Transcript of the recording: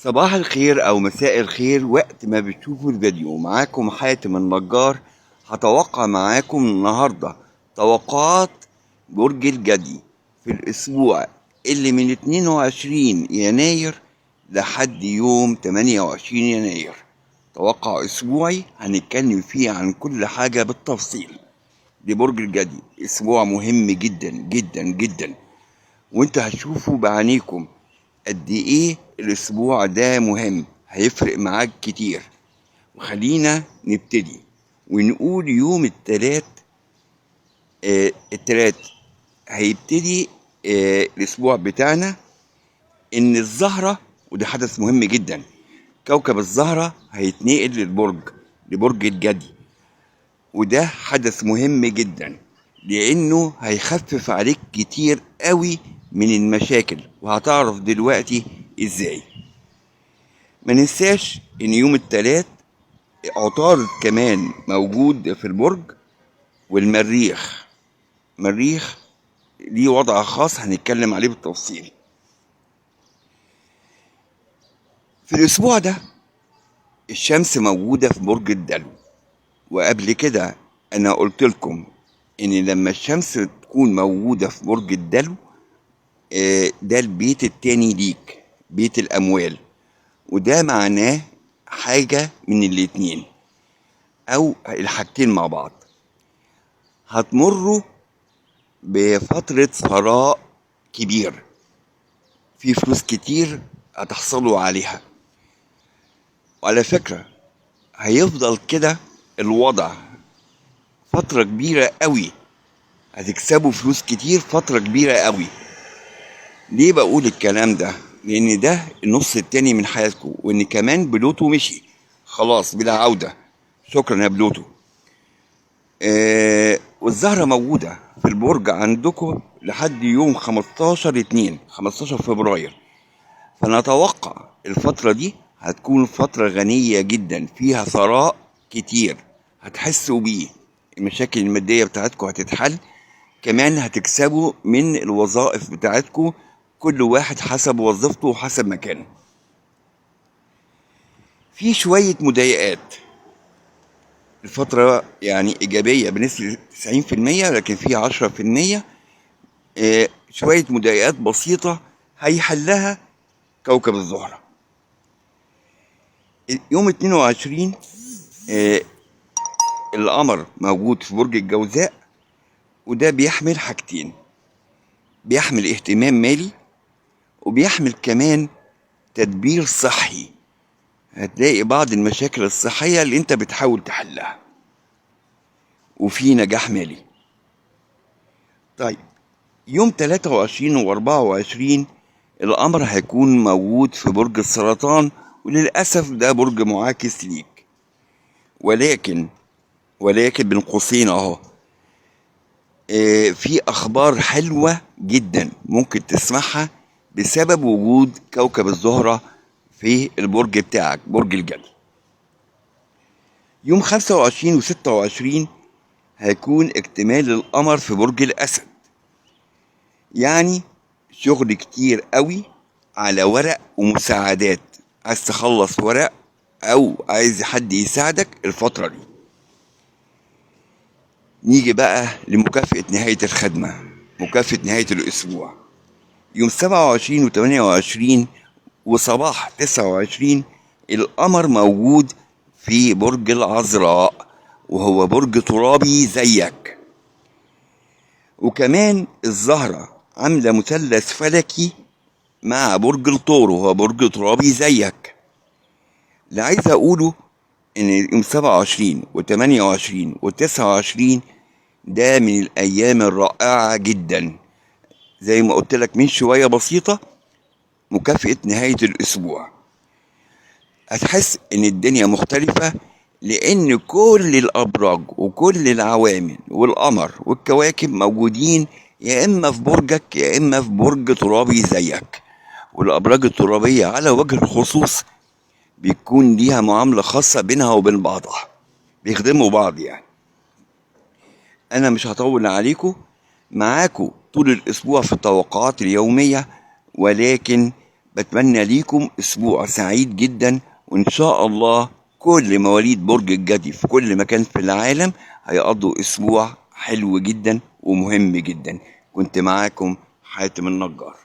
صباح الخير أو مساء الخير وقت ما بتشوفوا الفيديو. معاكم حاتم النجار. هتوقع معاكم النهاردة توقعات برج الجدي في الأسبوع اللي من 22 يناير لحد يوم 28 يناير. توقع أسبوعي هنتكلم فيه عن كل حاجة بالتفصيل لبرج الجدي. أسبوع مهم جدا جدا جدا، وانت هتشوفوا بعينيكم قد ايه الاسبوع ده مهم، هيفرق معاك كتير. وخلينا نبتدي ونقول يوم التلات هيبتدي الاسبوع بتاعنا ان الزهرة، وده حدث مهم جدا، كوكب الزهرة هيتنقل لبرج الجدي. وده حدث مهم جدا لانه هيخفف عليك كتير قوي من المشاكل، وهتعرف دلوقتي ازاي. ما ننساش ان يوم التلات عطارد كمان موجود في البرج، والمريخ ليه وضع خاص هنتكلم عليه بالتفصيل في الاسبوع ده. الشمس موجودة في برج الدلو، وقبل كده انا قلت لكم ان لما الشمس تكون موجودة في برج الدلو ده البيت التاني ليك، بيت الاموال. وده معناه حاجة من الاتنين او الحاجتين مع بعض. هتمروا بفترة ثراء كبير، في فلوس كتير هتحصلوا عليها. وعلى فكرة هيفضل كده الوضع فترة كبيرة قوي، هتكسبوا فلوس كتير فترة كبيرة قوي. ليه بقول الكلام ده؟ لأن ده النص التاني من حياتكم، وإن كمان بلوتو مشي خلاص بلا عودة. شكرا يا بلوتو. والزهرة موجودة في البرج عندكم لحد يوم 15 فبراير. فنتوقع الفترة دي هتكون فترة غنية جدا، فيها ثراء كتير هتحسوا بيه. المشاكل المادية بتاعتكم هتتحل، كمان هتكسبوا من الوظائف بتاعتكم، كل واحد حسب وظيفته وحسب مكانه. في شوية مضايقات الفترة يعني إيجابية بنسبة 90%، لكن في 10% شوية مضايقات بسيطة هيحلها كوكب الزهرة. يوم 22 القمر موجود في برج الجوزاء، وده بيحمل حاجتين، بيحمل اهتمام مالي، وبيحمل كمان تدبير صحي. هتلاقي بعض المشاكل الصحية اللي انت بتحاول تحلها، وفي نجاح مالي. طيب يوم 23 و 24 القمر هيكون موجود في برج السرطان، وللأسف ده برج معاكس ليك، ولكن بين قوسين اهو في اخبار حلوة جدا ممكن تسمعها بسبب وجود كوكب الزهرة في البرج بتاعك، برج الجدي. يوم 25 و 26 هيكون اكتمال القمر في برج الاسد، يعني شغل كتير قوي على ورق ومساعدات. عايز تخلص ورق او عايز حد يساعدك الفترة دي. نيجي بقى لمكافأة نهاية الخدمة، مكافأة نهاية الأسبوع. يوم 27 و 28 وصباح 29 القمر موجود في برج العذراء، وهو برج ترابي زيك. وكمان الزهرة عاملة مثلث فلكي مع برج الثور، وهو برج ترابي زيك. اللي عايز أقوله إن يوم 27 و 28 و 29 ده من الأيام الرائعة جدا، زي ما قلت لك من شوية بسيطة، مكافأة نهاية الأسبوع. هتحس إن الدنيا مختلفة، لأن كل الأبراج وكل العوامل والقمر والكواكب موجودين يا إما في برجك يا إما في برج ترابي زيك. والأبراج الترابية على وجه الخصوص بيكون ليها معاملة خاصة بينها وبين بعضها، بيخدموا بعض يعني. أنا مش هطول عليكم، معاكم طول الأسبوع في التوقعات اليومية، ولكن بتمنى ليكم أسبوع سعيد جدا، وإن شاء الله كل مواليد برج الجدي في كل مكان في العالم هيقضوا أسبوع حلو جدا ومهم جدا. كنت معاكم حاتم النجار.